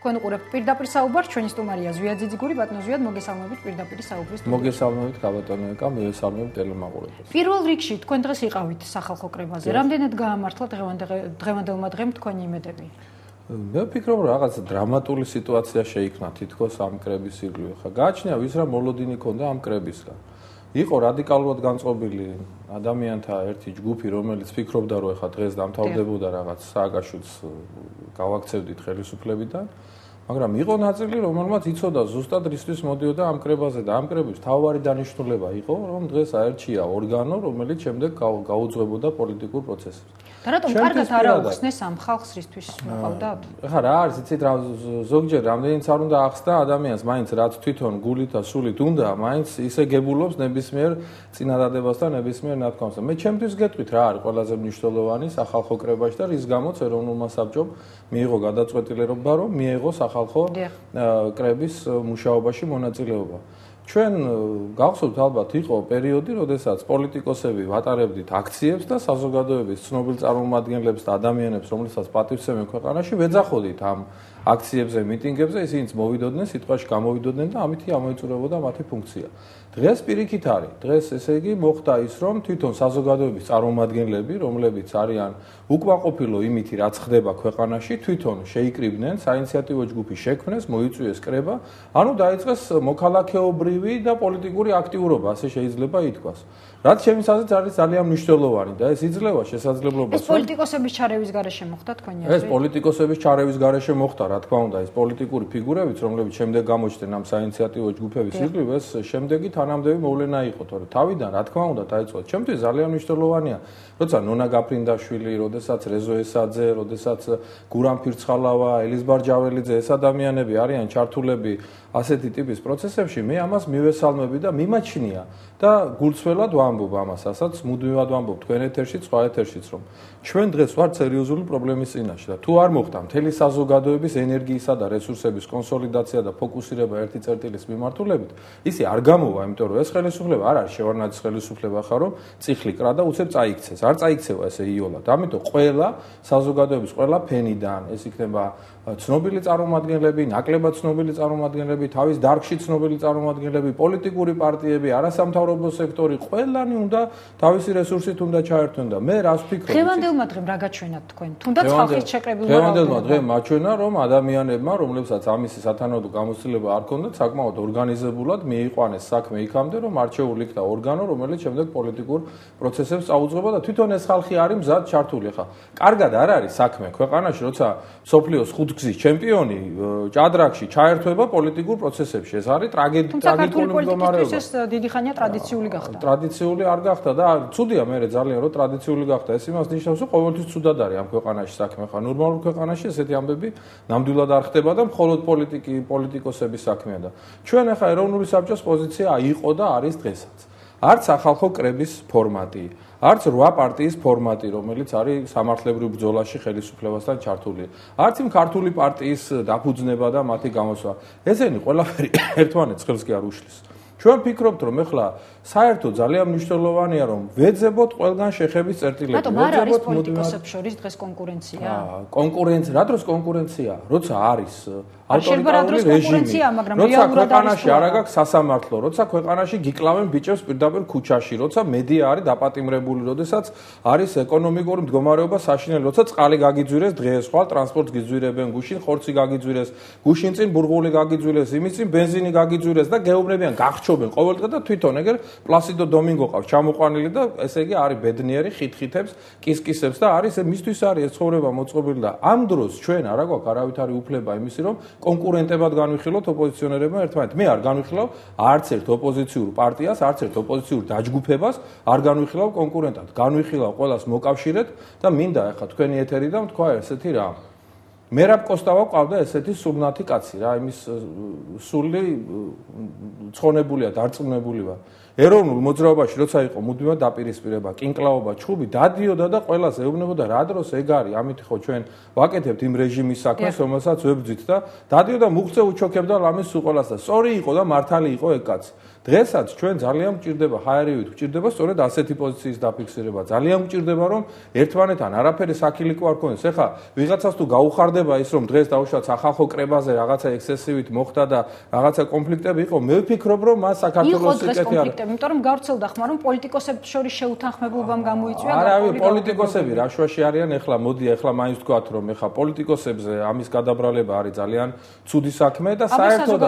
თქვენ უყურებთ პირდაპირ საუბარს, ჩვენი სტუმარია ზვია ძიძიგური, ბატონო ზვია, მოგესალმებით პირდაპირ საუბრის სტუდიაში. მოგესალმებით გაბატონო ეკა, მივესალმებით ტელემაყურებლებს. პირველ რიგში თქვენ დღეს იყავით სახალხო კრებაზე. რამდენად გაამართლა დღევანდელმა დღემ თქვენი იმედები? მე ვფიქრობ, რომ რაღაც დრამატული სიტუაცია შეიქმნა თითქოს ამ კრების ირგვლივ. ხა გააჩნია ვის რა მოლოდინი ქონდა ამ კრებისგან. იყო რადიკალურად განწყობილი ადამიანთა ერთი ჯგუფი, რომელიც ფიქრობდა, რომ ეხლა დღეს დამთავრდებოდა რაღაც სააგაშვილს გავაქცევდით ხელისუფლებიდან, მაგრამ იყო ნაწილი, რომელმაც იცოდა ზუსტად რისთვის მოდიოდა ამ კრებაზე და ამ კრების თავარი დანიშნულება იყო, რომ დღეს აერჩია ორგანო, რომელიც შემდეგ გაუძღვებოდა პოლიტიკურ პროცესებს. და რატომ კარგად არ აუხსნეს ამ ხალხს რისთვის მოყავდათ? ეხლა რა არის, იცით რა ზოგჯერ რამდენიც არ უნდა ახსნა ადამიანს, მაინც რაც თვითონ გულით და სულით უნდა, მაინც ისე გებულობს ნებისმიერ წინადადებას და ნებისმიერ ნათქვამს. მე ჩემთვის გეტყვით რა არის ყველაზე მნიშვნელოვანი სახალხო კრებაში და რის გამოც ეროვნულმა საბჭომ მიიღო გადაწყვეტილებობა, რომ მიეღო სახალხო კრების მუშაობაში მონაწილეობა. ჩვენ გავხსოვთ ალბათ იყო პერიოდი, როდესაც პოლიტიკოსები ვატარებდით აქციებს და საზოგადოების ცნობილ წარმომადგენლებს და ადამიანებს, რომლებსაც პატივცემენ ქვეყანაში, ვეძახოდით ამ აქციებზე, მიტინგებზე, ისინიც მოვიდოდნენ, სიტყვაში გამოვიდოდნენ და ამით ამოიწურებოდა მათი ფუნქცია. დღეს პირიქით არის. დღეს ესე იგი მოხდა ის, რომ თვითონ საზოგადოების წარმომადგენლები, რომლებიც არიან უკმაყოფილო იმით, რაც ხდება ქვეყანაში, თვითონ შეიკრიბნენ საინიციატივო ჯგუფი შექმნეს, მოიწვიეს კრება, ანუ დაიწყეს მოქალაქეობრივი და პოლიტიკური აქტიურობა, ასე შეიძლება ითქვას. რაც ჩემს აზრით არის ძალიან მნიშვნელოვანი და ეს იძლევა შესაძლებლობას. ეს პოლიტიკოსების ჩარევის გარეშე მოხდა თქვენი აზრით? ეს პოლიტიკოსების ჩარევის გარეშე მოხდა, რა თქმა უნდა, ეს პოლიტიკური ფიგურებიც, რომლებიც შემდეგ გამოჩნდნენ ამ საინიციატივო ჯგუფების ირგვლივ, ეს შემდეგი თანამდები მოვლენა იყო, თორე თავიდან, რა თქმა უნდა, დაიწყო. ჩემთვის ძალიან მნიშვნელოვანია, როცა ნონა გაფრინდაშვილი, როდესაც რეზო ესაძე, როდესაც გურამ ფირცხალავა, ელიზბარ ჯაველიძე, ეს ადამიანები არიან ჩართულები ასეთი ტიპის პროცესებში, მე ამას მივესალმები და მიმაჩნია და გულწრფელად ვამბობ ამას, ასაც მუდმივად ვამბობ თქვენ ეთერშიც, სხვა ეთერშიც, რომ ჩვენ დღეს ვართ სერიოზული პრობლემის წინაშე და თუ არ მოხდა მთელი საზოგადოების ენერგიისა და რესურსების კონსოლიდაცია და ფოკუსირება ერთი წერტილის მიმართულებით, ისე არ გამოვა, იმიტომ რომ ეს ხელისუფლება არ არის შევარდნაძის ხელისუფლება ხარ, რომ წიხლი კრა და უცებ წაიქცეს. არ წაიქცევა ესე იოლად. ამიტომ ყველა საზოგადოების ყველა ფენიდან, ეს იქნება ცნობილი წარმომადგენლები, ნაკლებად ცნობილი წარმომადგენლები, თავის დარგში ცნობილი წარმომადგენლები, პოლიტიკური პარტიები, არასამთავრობო სექტორი, ყველანი უნდა თავისი რესურსით უნდა ჩაერთვენ და მე რას ვფიქრობ? დღევანდელმა დღემ რა გაჩვენათ თქვენ? თუნდაც ხალხის შეკრებილმა დღევანდელმა დღემ მაჩვენა, რომ ადამიანებმა, რომლებსაც ამისი სათანადო გამოცდილება არ ჰქონდათ, საკმაოდ ორგანიზებულად მიიყვანეს საქმე იქამდე, რომ არჩეული იქნა ორგანო, რომელიც შემდეგ პოლიტიკურ პროცესებს წაუძღვება და თვითონ ეს ხალხი არის მზად ჩართული. ხა კარგად არ არის საქმე ქვეყანაში, როცა სოფლიოს ხუთგზის ჩემპიონი ჭადრაკში ჩაერთვება პოლიტიკურ პროცესებში. ეს არის ტრაგიკული მდგომარეობა. ეს დიდი ხანია ტრადიციული გახდა. ტრადიციული არ გახდა და ცუდია მე ძალიან რომ ტრადიციული გახდა. ეს იმას ნიშნავს, რომ ყოველთვის ცუდად არის ამ ქვეყანაში საქმე. ხა ნორმალურ ქვეყანაში ესეთი ამბები ნამდვილად არ ხდება და მხოლოდ პოლიტიკოსების საქმეა და ჩვენ ახლა ეროვნული საბჭოს პოზიცია იყო და არის დღესაც. არც სახალხო კრების ფორმატი, არც 8 პარტიის ფორმატი, რომელიც არის სამართლებრივ ბრძოლაში ხელისუფლებასთან ჩართული. არც იმ ქართული პარტიის დაფუძნება და მათი გამოსვლა. ესენი ყველაფერი ერთმანეთს ხელს კი არ უშლის. ჩვენ ვფიქრობთ, რომ ეხლა საერთოდ ძალიან მნიშვნელოვანია, რომ ვეძებოთ ყველგან შეხების წერტილები. რატომ არ არის პოლიტიკოსებს შორის დღეს კონკურენცია? კონკურენცია, რა დროს კონკურენცია? როცა არის ავტორიტარული რეჟიმი, როცა ქვეყანაში არ აქვს სასამართლო, როცა ქვეყანაში გიკლავენ ბიჭებს პირდაპირ ქუჩაში, როცა მედია არის დაპატიმრებული, როდესაც არის ეკონომიკური მდგომარეობა საშინელი, როცა წყალი გაგიძვირეს დღეს, ხვალ ტრანსპორტს გიძვირებენ, გუშინ ხორცი გაგიძვირეს, გუშინ წინ ბურღული გაგიძვირეს, იმის წინ ბენზინი გაგიძვირეს და გეუბნებიან გახჩობენ ყოველდღე და თვითონ ეგერ პლასიდო დომინგო ყავს ჩამოყვანილი და ესე იგი არის ბედნიერი ხითხითებს, კისკისებს და არის მისთვის არის ეს ცხოვრება მოწყობილი და ამ დროს ჩვენ არა გვაქვს არავითარი უფლება იმისი რომ კონკურენტებად განვიხილოთ ოპოზიციონერებმა ერთმანეთს. მე არ განვიხილავ არც ერთ ოპოზიციურ პარტიას, არც ერთ ოპოზიციურ დაჯგუფებას არ განვიხილავ კონკურენტად. განვიხილავ ყველას მოკავშირეთ და მინდა ახლა თქვენი ეთერი და თქვა ესეთი რა. მერაბ კოსტავა ყავდა ესეთი სულნათი კაცი რა, იმის სული ცხონებულია, დარწმუნებული ვარ. ეროვნულ მოძრაობაში როცა იყო მუდმივად დაპირისპირება, კინკლაობა, ჩხუბი დადიოდა და ყველას ეუბნებოდა რა დროს ეგ არის, ამით ხო ჩვენ ვაკეთებთ იმ რეჟიმის საქმეს, რომელსაც ვებძვით და დადიოდა მუხზე უჩოქებდა ლამის სულ ყველას და სწორი იყო და მართალი იყო ეგ კაცი. დღესაც ჩვენ ძალიან გვჭირდება ჰაერივით, გვჭირდება სწორედ ასეთი პოზიციის დაფიქსირება. ძალიან გვჭირდება რომ ერთმანეთთან არაფერი საქილიკო არ ქონდეს. ეხლა ვიღაცას თუ გაუხარდება ის რომ დღეს დაუშვათ სახალხო კრებაზე რაღაცა ექსესივით მოხდა და რაღაცა კონფლიქტები იყო, მე ვფიქრობ რომ მას საქართველოს სიკეთე არ. იმიტომ რომ გავრცელდა ხმა რომ პოლიტიკოსებს შორის შეუთანხმებობამ გამოიწვია არა, პოლიტიკოსები რა შვაში არიან ეხლა, მოდი ეხლა მაინც ვთქვათ რომ ეხლა პოლიტიკოსებზე ამის გადაბრალება არის ძალიან ცუდი საქმე და საერთოდ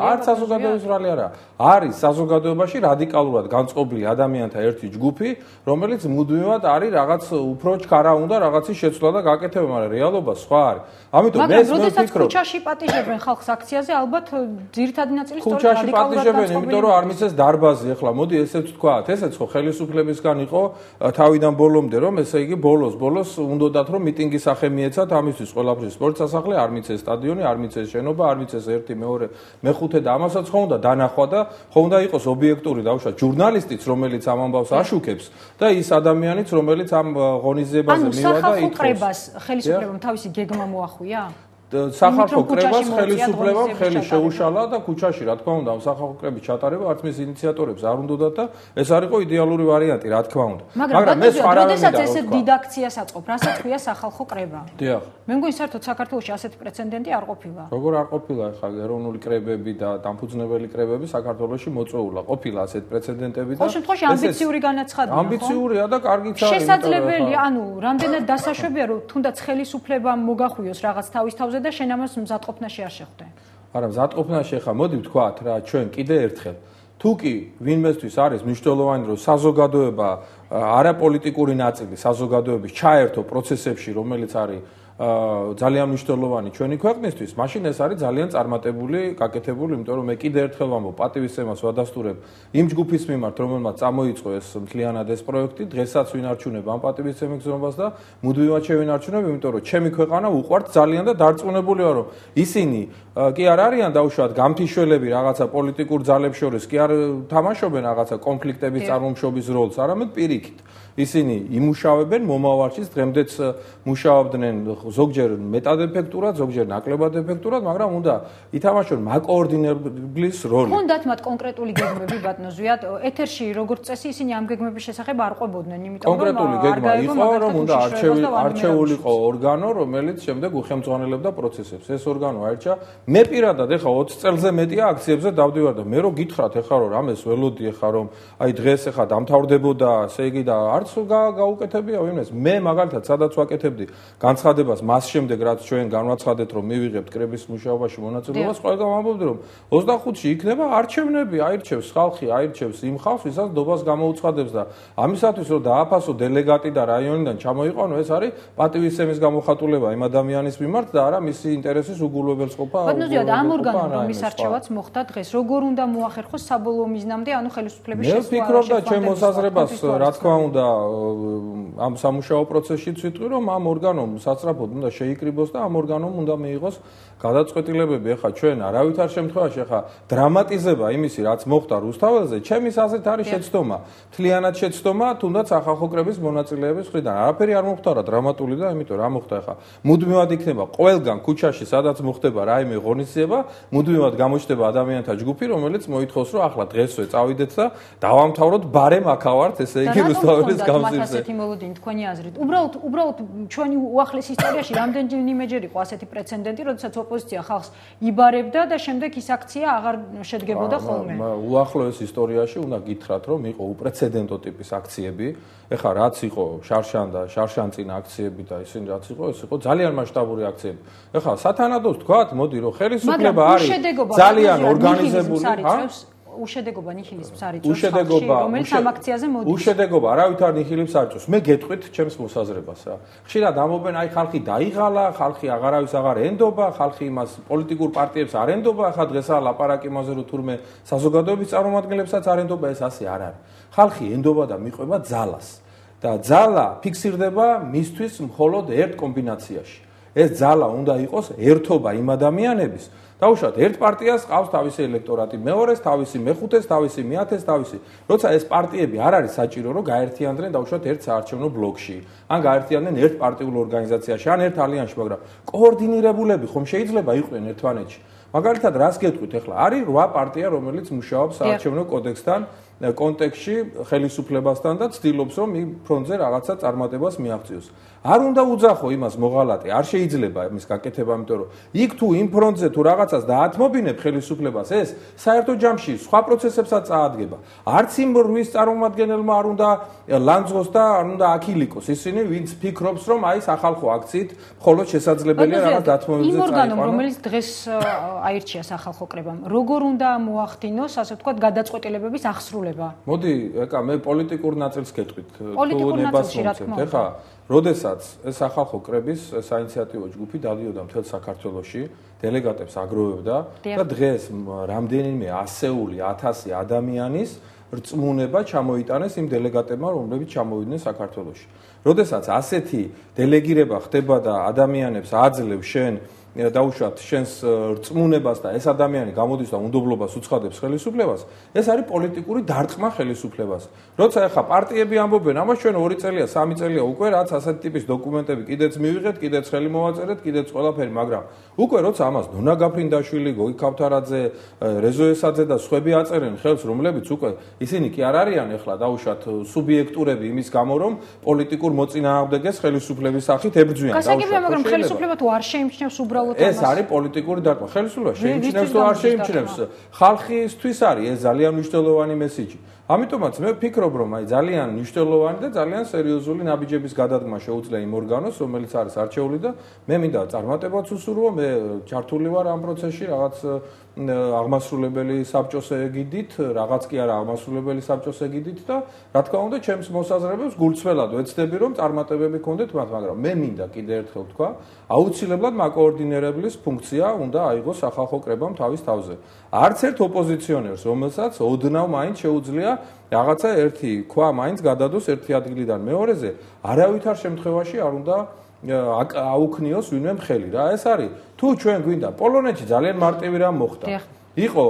არც საზოგადოების ბრალი არა. არის საზოგადოებაში რადიკალურად განწყობილი ადამიანთა ერთი ჯგუფი, რომელიც მუდმივად არის რაღაც უფრო ჩქარა უნდა რაღაცის შეცვლა და გაკეთება, მაგრამ რეალობა სხვა არის. ამიტომ მე ვფიქრობ, ქუჩაში პატიჟებენ ხალხს აქციაზე, ალბათ ძირითადი ნაწილი სწორედ ქუჩაში პატიჟებენ, იმიტომ რომ არ მისცეს დარბაზი. ეხლა მოდი ესეც ვთქვათ, ესეც ხო ხელისუფლებისგან იყო თავიდან ბოლომდე, რომ ესე იგი ბოლოს უნდათ რომ მიტინგის სახე მიეცათ ამისთვის ყველაფრის სპორტ სასახლე, არ მიცეს სტადიონი, არ მიცეს შენობა, არ მიცეს 1, 2, მე-5 და ამასაც ხო უნდა დანახვა და ხო უნდა იყოს ობიექტური დაუშვათ ჟურნალისტიც, რომელიც ამ ამბავს აშუქებს და ის ადამიანიც, რომელიც ამ ღონისძიებაზე მივა და ითხოვს. ანუ სახალხო კრებას ხელისუფლებამ თავისი გეგმა მოახვია? სახალხო კრებას ხელისუფლებამ ხელი შეუშალა და ქუჩაში რა თქმა უნდა ამ სახალხო კრების ჩატარება არც მის ინიციატორებს არ უნდათ და ეს არ იყო იდეალური ვარიანტი რა თქმა უნდა. მაგრამ მე სხვა რა მინდა რომ ესე დიდაქციას აწყობ, რასაც ქვია სახალხო კრება. დიახ. მე მგონი საერთოდ საქართველოში ასეთი პრეცედენტი არ ყოფილა. როგორ არ ყოფილა ხა ეროვნული კრებები და დამფუძნებელი კრებები საქართველოში მოწვეულა. ყოფილა ასეთ პრეცედენტები და ხო შემთხვევაში ამბიციური განაცხადია. ამბიციურია და კარგიც არის. შესაძლებელია, ანუ რამდენად დასაშვებია რომ თუნდაც ხელისუფლებამ მოგახვიოს რაღაც თავის თავზე და შენ ამას მზადყოფნაში არ შეხვდე. არა, მზადყოფნაში ხა მოდი ვთქვათ რა, ჩვენ კიდე ერთხელ თუ კი ვინმესთვის არის მნიშვნელოვანი რომ საზოგადოება არაპოლიტიკური ნაწილი საზოგადოების ჩაერთო პროცესებში, რომელიც არის ძალიან მნიშვნელოვანი ჩვენი ქვეყნისთვის, მაშინ ეს არის ძალიან წარმატებული, გაკეთებული, იმიტომ რომ მე კიდე ერთხელ ვამბობ, პატივისცემას ვადასტურებ იმ ჯგუფის მიმართ, რომელმაც წამოიწყო ეს მთლიანად ეს პროექტი, დღესაც ვინარჩუნებ ამ პატივისცემის გზნობას და მუდმივად შევინარჩუნებ, იმიტომ რომ ჩემი ქვეყანა უყვართ ძალიან და დარწმუნებული ვარ, რომ ისინი კი არ არიან დაუშვათ გამთიშველები რაღაცა პოლიტიკურ ძალებს შორის, კი არ თამაშობენ რაღაცა კონფლიქტების წარმოშობის როლს, არამედ პირიქით. ისინი იმუშავებენ მომავალშიც, დღემდეც მუშაობდნენ ზოგჯერ მეტად ეფექტურად, ზოგჯერ ნაკლებად ეფექტურად, მაგრამ უნდა ითამაშონ მაკოორდინებლის როლი. უნდათ მათ კონკრეტული გეგმები ბატონო ზვიად, ეთერში როგორც წესი ისინი ამ გეგმების შესახებ არ ყვებოდნენ, იმიტომ რომ კონკრეტული გეგმა იყო, რომ უნდა არჩეულიყო ორგანო, რომელიც შემდეგ უხელმძღვანელებდა პროცესებს. ეს ორგანო აირჩა. მე პირადად ეხა 20 წელზე მეტია აქციებზე დავდივარ და მე რო გითხრათ ეხა რომ რამეს ველოდი ეხა რომ აი დღეს ეხა დამთავრდებოდა, ესე იგი და არც გაუკეთებია ვინმეს. მე მაგალითად სადაც ვაკეთებდი განცხადებას მას შემდეგ რაც ჩვენ განვაცხადეთ რომ მივიღებთ კრების მუშაობაში მონაწილეობას, ყველგან ვამბობდი რომ 25-ში იქნება არჩევნები, აირჩევს ხალხი, აირჩევს იმ ხალხს, ვისაც დობას გამოუცხადებს და ამისათვის რომ დააფასო დელეგატი და რაიონიდან ჩამოიყვანო, ეს არის პატივისცემის გამოხატულება იმ ადამიანის მიმართ და არა მისი ინტერესის უგულებელწყობა. ბატონო, ამ ორგანომ რომის არჩევაც მოხდა დღეს, როგორ უნდა მოახერხოს საბოლოო მიზნამდე, ანუ ხელისუფლების შესვლა. მე ვფიქრობ და ჩემ მოსაზრებას რა თქმა უნდა ამ სამუშაო პროცესშიც ვიტყვი რომ ამ ორგანომ სასწრაფოდ უნდა შეიკრიბოს და ამ ორგანომ უნდა მიიღოს გადაწყვეტილებები. ეხლა ჩვენ არავითარ შემთხვევაში ეხლა დრამატიზება იმისი რაც მოხდა რუსთაველზე, ჩემის აზრით არის შეცდომა. მთლიანად შეცდომა, თუნდაც სახალხო კრების მონაწილეების მხრიდან. არაფერი არ მოხდა რა დრამატული და ამიტომ რა მოხდა ეხლა. მუდმივად იქნება ყველგან ქუჩაში სადაც მოხდება რაიმე ღონისძიება, მუდმივად გამოჩნდება ადამიანთა ჯგუფი, რომელიც მოითხოვს რომ ახლა დღესვე წავიდეთ და დავამთავროთ ბარემ აქავართ, ესე იგი რუსთაველის გამზირზე. ასეთი მოლოდინი თქვენი აზრით. უბრალოდ ჩვენი უახლეს ისტორიაში რამდენიმეჯერ იყო ასეთი პრეცედენტი, როდესაც ოპოზიცია ხალხს იბარებდა და შემდეგ ის აქცია აღარ შედგებოდა ხოლმე. უახლოეს ისტორიაში უნდა გითხრათ, რომ იყო უპრეცედენტო ტიპის აქციები. ეხლა რაც იყო შარშან და შარშანწინა აქციები და ისინი რაც იყო, ეს იყო ძალიან მასშტაბური აქციები. ეხლა სათანადოდ ვთქვათ, მოდი რომ ხელისუფლება არის ძალიან ორგანიზებული, უშედეგობა ნიჰილიზმს არ იწვევს ხალხში, რომელიც ამ აქციაზე მოდის. უშედეგობა არავითარ ნიჰილიზმს არ იწვევს. მე გეტყვით ჩემს მოსაზრებას რა. ხშირად ამობენ, აი ხალხი დაიღალა, ხალხი აღარავის აღარ ენდობა, ხალხი იმას პოლიტიკურ პარტიებს არ ენდობა, ახლა დღესაა ლაპარაკი იმაზე, რომ თურმე საზოგადოების წარმომადგენლებსაც არ ენდობა, ეს ასე არ არის. ხალხი ენდობა და მიყვება ძალას. და ძალა ფიქსირდება მისთვის მხოლოდ ერთ კომბინაციაში. ეს ძალა უნდა იყოს ერთობა იმ ადამიანების. დაუშვათ ერთ პარტიას ყავს თავისი ელექტორატი, მეორეს თავისი, მეხუთეს თავისი, მეათეს თავისი. როცა ეს პარტიები არ არის საჭირო, რომ გაერთიანდნენ დაუშვათ ერთ საარჩევნო ბლოკში, ან გაერთიანდნენ ერთ პარტიულ ორგანიზაციაში, ან ერთ ალიანსში, მაგრამ კოორდინირებულები ხომ შეიძლება იყვნენ ერთმანეთში. მაგალითად, რას გეტყვით ახლა? არის 8 პარტია, რომელიც მუშაობს საარჩევნო კოდექსთან კონტექსტში ხელისუფლებასთან და ცდილობს, რომ იმ ფრონტზე რაღაცა წარმატებას მიაღწიოს. არ უნდა უძახო იმას მოღალატე, არ შეიძლება იმის გაკეთება, იმიტომ რომ იქ თუ იმ ფრონტზე თუ რაღაცას დაათმობინებ ხელისუფლებას, ეს საერთო ჯამში სხვა პროცესებსაც წაადგება. არც იმ რვის წარმომადგენელმა არ უნდა ლანძღოს და არ უნდა აქილიკოს ისინი, ვინც ფიქრობს, რომ აი სახალხო აქციით მხოლოდ შესაძლებელია რაღაც დათმობებზე იმ ორგანომ, რომელიც დღეს აირჩია სახალხო კრებამ, როგორ უნდა მოახდინოს, ასე ვთქვათ, გადაწყვეტილებების აღსრულება? მოდი, ეკა, მე პოლიტიკურ ნაწილს გეტყვით. პოლიტიკურ ნაწილში რა თქმა უნდა. როდესაც ეს სახალხო კრების საინიციატივო ჯგუფი დადიოდა მთელ საქართველოში, დელეგატებს აგროვებდა და დღეს რამდენიმე ასეული 1000 ადამიანის რწმუნება ჩამოიტანეს იმ დელეგატებმა, რომლებიც ჩამოვიდნენ საქართველოში. როდესაც ასეთი დელეგირება ხდება და ადამიანებს აძლევს შენ დაუშვათ შენს რწმუნებას და ეს ადამიანი გამოდის და უნდობლობას უცხადებს ხელისუფლებას, ეს არის პოლიტიკური დარტყმა ხელისუფლებას. როცა ახლა პარტიები ამბობენ, ამას ჩვენ 2 წელია, 3 წელია უკვე რაც ასეთი ტიპის დოკუმენტები კიდეც მივიღეთ, კიდეც ხელი მოვაწერეთ, კიდეც ყველაფერი, მაგრამ უკვე როცა ამას ნონა გაფრინდაშვილი, გოგი ქავთარაძე, რეზო ესაძე და სხვები აწერენ ხელს, რომლებიც უკვე ისინი კი არ არიან ახლა დაუშვათ სუბიექტურები იმის გამო, რომ პოლიტიკურ მოწინააღმდეგეს ხელისუფლების სახით ებრძვიან. გასაგებია, მაგრამ ხელისუფლება თუ არ შეიმჩნევს უბრალოდ ეს არის პოლიტიკური დარტყმა. ხელისუფლება შეიმჩნევს თუ არ შეიმჩნევს, ხალხისთვის არის ეს ძალიან მნიშვნელოვანი მესიჯი. ამიტომაც მე ვფიქრობ, რომ აი ძალიან მნიშვნელოვანი და ძალიან სერიოზული ნაბიჯების გადადგმა შეუძლია იმ ორგანოს, რომელიც არის არჩეული და მე მინდა წარმატებაც უსურვო, მე ჩართული ვარ ამ პროცესში, რაღაც აღმასრულებელი საბჭოს ეგიდით, რაღაც კი არა აღმასრულებელი საბჭოს ეგიდით და რა თქმა უნდა, ჩემს მოსაზრებებს გულწრფელად ვეცდები, რომ წარმატებები გქონდეთ მათ, მაგრამ მე მინდა კიდევ ერთხელ ვთქვა, აუცილებლად მაკოორდინირებლის ფუნქცია უნდა აიღოს სახალხო კრებამ თავის თავზე. არც ერთ ოპოზიციონერს, რომელსაც ოდნავ მაინც შეუძლია რაღაცა ერთი ქვა მაინც გადადოს ერთი ადგილიდან მეორეზე, არავითარ შემთხვევაში არ უნდა აუქნიოს ვინმე მხელი რა. ეს არის თუ ჩვენ გვინდა პოლონეთში ძალიან მარტივი რამ მოხდა. იყო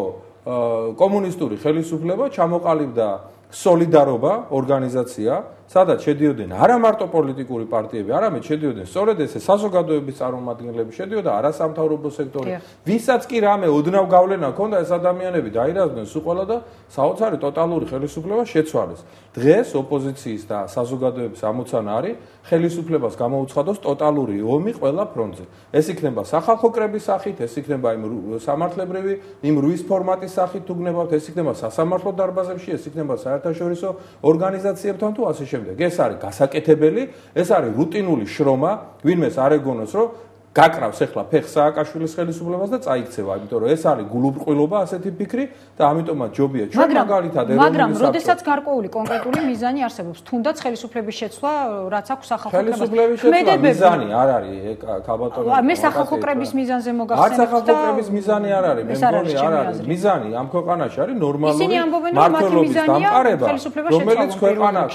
კომუნისტური ხელისუფლება, ჩამოყალიბდა სოლიდარობა ორგანიზაცია, სადაც შედიოდნენ არა მარტო პოლიტიკური პარტიები, არამედ შედიოდნენ სწორედ ესე საზოგადოების წარმომადგენლები, შედიოდა არასამთავრობო სექტორი. ვისაც კი რამე ოდნავ გავლენა ჰქონდა, ეს ადამიანები დაირადნენ სულ ყველა და საოცარი ტოტალური ხელისუფლება შეცვალეს. დღეს ოპოზიციის და საზოგადოების ამოცანა არის ხელისუფლებას გამოუცხადოს ტოტალური ომი ყველა ფრონტზე. ეს იქნება სახალხო კრების სახით, ეს იქნება იმ სამართლებრივი, იმ რვის ფორმატის სახით თუ გნებავთ, ეს იქნება სასამართლო დარბაზებში, ეს იქნება საერთაშორისო ორგანიზაციებთან თუ ასე შემდეგ. ეს არის გასაკეთებელი, ეს არის რუტინული შრომა, ვინმეს არ ეგონოს, რომ გაკრავს ახლა ფეხს სააკაშვილის ხელისუფლებას და წაიქცევა, იმიტომ რომ ეს არის გულუბრყვილობა ასეთი ფიქრი და ამიტომაც ჯობია ჩვენ მაგალითად მაგრამ როდესაც გარკვეული კონკრეტული მიზანი არსებობს, თუნდაც ხელისუფლების შეცვლა, რაც აქვს სახალხო კრებას. ხელისუფლების შეცვლა მიზანი არ არის კაბატონო. მე სახალხო კრების მიზანზე მოგახსენებ. არ სახალხო კრების მიზანი არ არის, მე მგონი არ არის. მიზანი ამ ქვეყანაში არის ნორმალური მართლობის დამყარება, რომელიც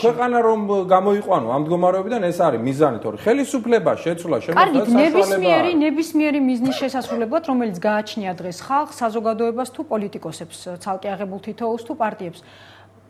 ქვეყანა რომ გამოიყვანო ამ მდგომარეობიდან ეს არის მიზანი, თორე ხელისუფლების შეცვლა შემოგვიყვანოს ნებისმიერი მიზნის შესასრულებლად, რომელიც გააჩნია დღეს ხალხს, საზოგადოებას თუ პოლიტიკოსებს, ცალკე აღებულ თითოეულს თუ პარტიებს.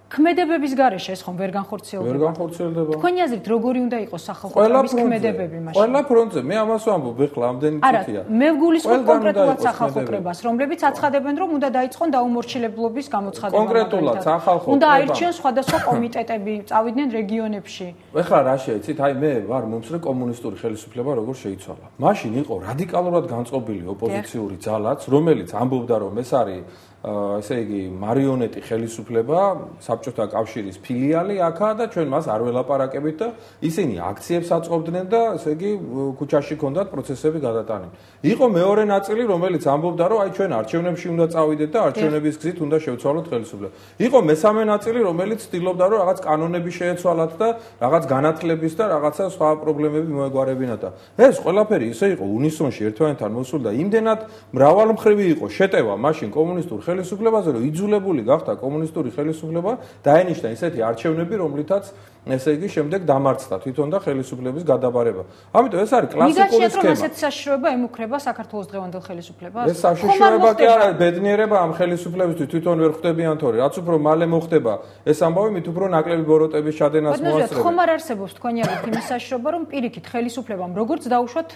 ქმედებების გარეშე ეს ხომ ვერ განხორციელდება. ვერ განხორციელდება. თქვენი აზრით როგორი უნდა იყოს სახალხო კრების ქმედებები მაშინ? ყველა ფრონტზე, მე ამას ვამბობ, ეხლა ამდენი წუთია. არა, მე ვგულისხმობ კონკრეტულად სახალხო კრებას, რომლებიც აცხადებენ, რომ უნდა დაიწყონ დაუმორჩილებლობის გამოცხადება. კონკრეტულად სახალხო კრება. უნდა აირჩიონ სხვადასხვა კომიტეტები, წავიდნენ რეგიონებში. ეხლა რა შეეცით? აი მე ვარ მომსწრე კომუნისტური ხელისუფლება როგორ შეიცვალა. მაშინ იყო რადიკალურად განწყობილი ოპოზიციური ძალაც, რომელიც ამბობდა, რომ ეს არის ესე იგი მარიონეტი ხელისუფლება, საბჭოთა კავშირის ფილიალი აქა და ჩვენ მას არ ველაპარაკებით და ისინი აქციებს აწყობდნენ და ესე იგი ქუჩაში ჰქონდათ პროცესები გადატანილი. იყო მეორე ნაწილი, რომელიც ამბობდა, რომ აი ჩვენ არჩევნებში უნდა წავიდეთ და არჩევნების გზით უნდა შევცვალოთ ხელისუფლება. იყო მესამე ნაწილი, რომელიც ცდილობდა, რომ რაღაც კანონები შეეცვალათ და რაღაც განათლების და რაღაცა სხვა პრობლემები მოეგვარებინათ და ეს ყველაფერი ისე იყო უნისონში ერთმანეთთან მოსულ და იმდენად მრავალმხრივი იყო შეტევა მაშინ კომუნისტურ ხელისუფლებაზე, რომ იძულებული გახდა კომუნისტური ხელისუფლება დაენიშნა ისეთი არჩევნები, რომლითაც ესე იგი შემდეგ დამარცხდა თვითონ და ხელისუფლების გადაბარება. ამიტომ ეს არის კლასიკური სქემა. ასეთი საშიშროება ემუქრება საქართველოს დღევანდელ ხელისუფლებას? ეს საშიშროება კი არა, ბედნიერება ამ ხელისუფლებისთვის თვითონ ვერ ხვდებიან თორე. რაც უფრო მალე მოხდება ეს ამბავი, მით უფრო ნაკლები ბოროტების ჩადენას მოასწრებს. ხომ არ არსებობს თქვენი არით იმის საშიშროება, რომ პირიქით ხელისუფლებამ როგორც დაუშვათ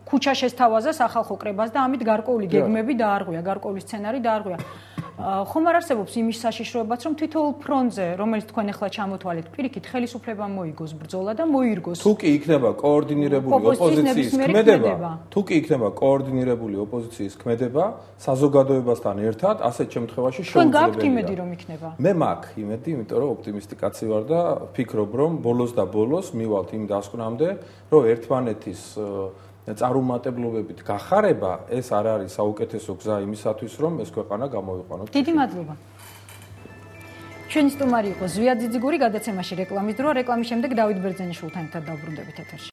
ქუჩა შესთავაზა სახალხო კრებას და ამით გარკვეული გეგმები დაარღვია, გარკვეული სცენარი დაარღვია. ხომ არ არსებობს იმის საშიშროებაც, რომ თითოეულ ფრონტზე, რომელიც თქვენ ახლა ჩამოთვალეთ, პირიქით ხელისუფლებამ მოიგოს ბრძოლა და მოირგოს. თუ კი იქნება კოორდინირებული ოპოზიციის ქმედება, თუ კი იქნება კოორდინირებული ოპოზიციის ქმედება საზოგადოებასთან ერთად, ასეთ შემთხვევაში შეუძლებელია. თქვენ გაქვთ იმედი, რომ იქნება? მე მაქვს იმედი, იმიტომ რომ ოპტიმისტი კაცი ვარ და ვფიქრობ, რომ ბოლოს და ბოლოს მივალთ იმ დასკვნამდე, რომ ერთმანეთის წარუმატებლობებით გახარება ეს არ არის საუკეთესო გზა იმისათვის, რომ ეს ქვეყანა გამოვიყვანოთ. დიდი მადლობა. ჩვენი სტუმარი იყო ზვია ძიძიგური, გადაცემაში რეკლამის დრო, რეკლამის შემდეგ დავით ბერძენიშვილთან ერთად დავბრუნდებით ეთერში.